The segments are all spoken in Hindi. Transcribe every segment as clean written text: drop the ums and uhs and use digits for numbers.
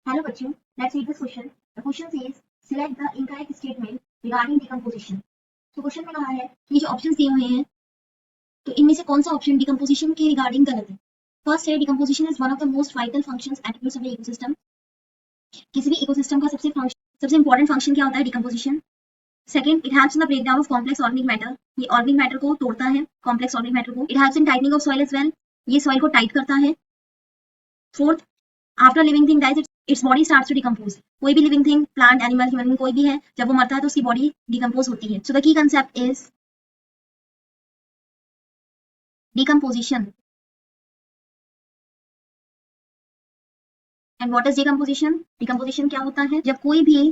Hello बच्चों, let's read this question. The question says select the incorrect statement regarding decomposition. तो क्वेश्चन में कहा है कि ये जो ऑप्शंस दिए हुए हैं तो इनमें से कौन सा ऑप्शन डिकम्पोजिशन के रिगार्डिंग गलत है। फर्स्ट है decomposition is one of the most vital functions attributes of the ecosystem. किसी भी इकोसिस्टम का सबसे इंपॉर्टेंट फंक्शन क्या होता है? Decomposition. Second, it helps in the breakdown of complex organic matter. ये ऑर्गेनिक मैटर को तोड़ता है, कॉम्प्लेक्स ऑर्गेनिक मैटर को। It helps in tightening of soil as well. ये सॉइल को टाइट करता है। Fourth, after living thing dies its body starts to decompose. कोई भी living thing, plant, animal, human being कोई भी है, जब वो मरता है तो उसकी बॉडी डिकम्पोज होती है। So the key concept is decomposition. And what is decomposition? Decomposition क्या होता है? जब कोई भी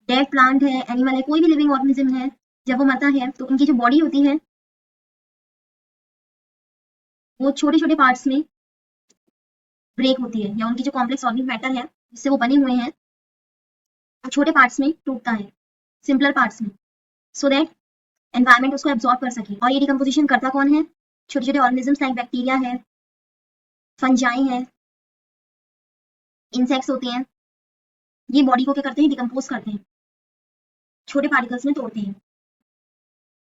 डेड प्लांट है, एनिमल है, कोई भी लिविंग ऑर्गेनिज्म है, जब वो मरता है तो उनकी जो बॉडी होती है वो छोटे छोटे पार्ट्स में ब्रेक होती है, या उनकी जो कॉम्प्लेक्स ऑर्गेनिक मैटर है जिससे वो बने हुए हैं छोटे पार्ट्स में टूटता है, सिंपलर पार्ट्स में, सो दैट एनवायरनमेंट उसको एब्जॉर्ब कर सके। और ये डिकम्पोजिशन करता कौन है? छोटे छोटे ऑर्गेनिजम्स लाइक बैक्टीरिया है, फंजाई है, इंसेक्ट्स होते हैं। ये बॉडी को क्या करते हैं? डिकम्पोज करते हैं, छोटे पार्टिकल्स में तोड़ते हैं।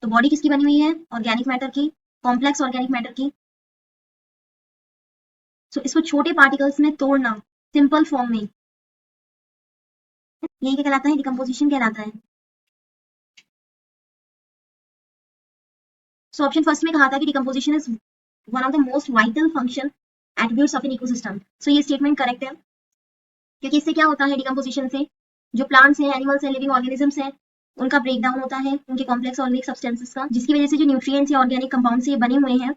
तो बॉडी किसकी बनी हुई है? ऑर्गेनिक मैटर की, कॉम्प्लेक्स ऑर्गेनिक मैटर की। सो इसको छोटे पार्टिकल्स में तोड़ना सिंपल फॉर्म में, यही क्या कहलाता है? डिकम्पोजिशन कहलाता है। सो ऑप्शन फर्स्ट में कहा था कि decomposition is one of the most vital function attributes of an ecosystem. So ये स्टेटमेंट करेक्ट है, क्योंकि इससे क्या होता है? डिकम्पोजिशन से जो प्लांट्स हैं, एनिमल्स हैं, लिविंग ऑर्गेनिजम्स हैं, उनका ब्रेकडाउन होता है, उनके कॉम्प्लेक्स ऑर्गेनिक सब्सटेंसेस का, जिसकी वजह से जो न्यूट्रिएंट्स या ऑर्गेनिक कंपाउंड से बने हुए हैं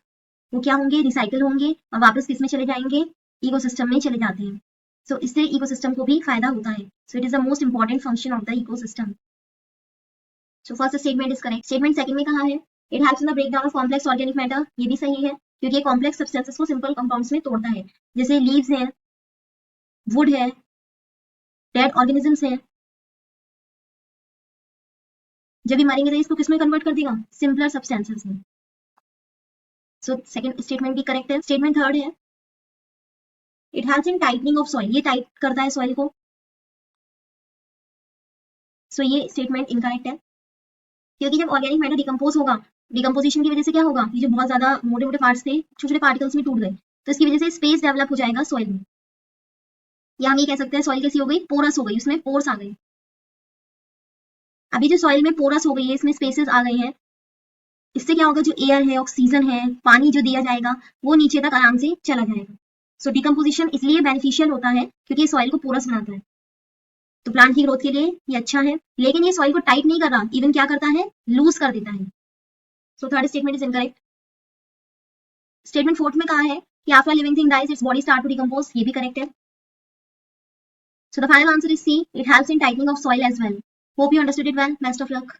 वो क्या होंगे? रिसाइकल होंगे और वापस किस में चले जाएंगे? इकोसिस्टम में चले जाते हैं। सो इससे इकोसिस्टम को भी फायदा होता है। So it is the most important function of the ecosystem. So first statement is correct. Statement second में कहा है it helps in the breakdown of complex organic matter. ये भी सही है, क्योंकि कॉम्प्लेक्स सब्सटेंसेस को सिंपल कंपाउंड्स में तोड़ता है, जैसे लीव्स हैं, वुड है, डेड ऑर्गेनिजम्स हैं। जब भी मरेंगे तो इसको किसमें कन्वर्ट कर देगा? सिंपलर सब्सटेंसेस में। सो सेकंड स्टेटमेंट भी करेक्ट है। स्टेटमेंट थर्ड है it helps in tightening of soil. ये टाइट करता है सॉइल को। सो ये स्टेटमेंट इनकरेक्ट है, क्योंकि जब ऑर्गेनिक मैटर डिकम्पोज होगा, डिकम्पोजिशन की वजह से क्या होगा? ये जो बहुत ज्यादा मोटे मोटे पार्ट्स थे छोटे छोटे पार्टिकल्स में टूट गए, तो इसकी वजह से स्पेस डेवलप हो जाएगा सॉइल में, या हम ये कह सकते हैं सॉइल कैसी हो गई? पोरस हो गई, उसमें पोर्स आ गए। अभी जो सॉइल में पोरस हो गई है, इसमें स्पेसेस आ गई हैं, इससे क्या होगा? जो एयर है, ऑक्सीजन है, पानी जो दिया जाएगा वो नीचे तक आराम से चला जाएगा। सो डिकम्पोजिशन इसलिए बेनिफिशियल होता है क्योंकि ये सॉइल को पोरस बनाता है, तो प्लांट की ग्रोथ के लिए ये अच्छा है। लेकिन ये सॉइल को टाइट नहीं कर रहा, इवन क्या करता है? लूज कर देता है। So third statement is incorrect. Statement fourth में कहा है कि after living thing dies its body start to decompose. ये भी करेक्ट है। So the final answer is C, it helps in tightening of soil as well. Hope you understood it well. Best of luck.